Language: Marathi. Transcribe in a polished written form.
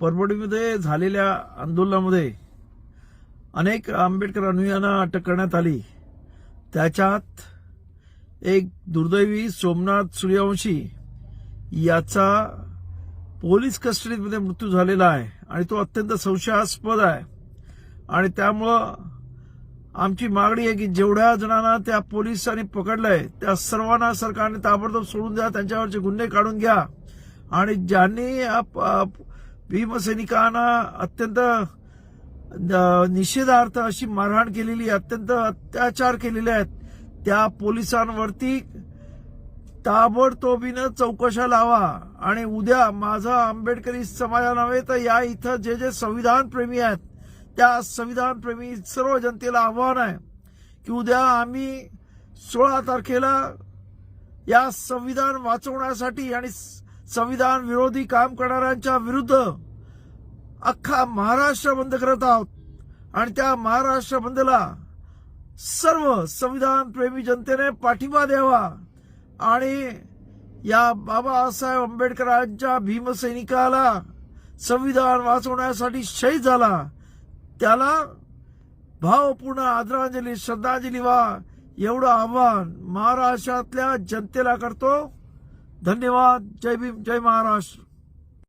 परभणीमध्ये झालेल्या आंदोलनामध्ये अनेक आंबेडकर अनुयायांना अटक करण्यात आली। त्याच्यात एक दुर्दैवी सोमनाथ सूर्यवंशी याचा पोलीस कस्टडीमध्ये मृत्यू झालेला आहे आणि तो अत्यंत संशयास्पद आहे। आणि त्यामुळं आमची मागणी आहे की जेवढ्या जणांना त्या पोलिसांनी पकडलंय त्या सर्वांना सरकारने ताबडतोब सोडून द्या, त्यांच्यावरचे गुन्हे काढून घ्या। आणि ज्यांनी भीमसैनिकांना अत्यंत निषेधार्थ अशी मारहाण केलेली, अत्यंत अत्याचार केलेले आहेत, त्या पोलिसांवरती ताबडतोबीनं चौकशा लावा। आणि उद्या माझा आंबेडकरी समाजा नव्हे तर या इथं जे जे संविधान प्रेमी आहेत त्या संविधान प्रेमी सर्व जनतेला आव्हान आहे की उद्या आम्ही 16 तारखेला या संविधान वाचवण्यासाठी आणि संविधान विरोधी काम करणाऱ्यांच्या विरुद्ध अख्खा महाराष्ट्र बंद करत आहोत। आणि त्या महाराष्ट्र बंदला सर्व संविधान प्रेमी जनतेने पाठिंबा द्यावा आणि या बाबासाहेब आंबेडकरांच्या भीमसैनिकाला संविधान वाचवण्यासाठी शहीद झाला त्याला भावपूर्ण आदरांजली श्रद्धांजली व्हा, एवढं आव्हान महाराष्ट्रातल्या जनतेला करतो। धन्यवाद। जय भीम, जय महाराष्ट्र।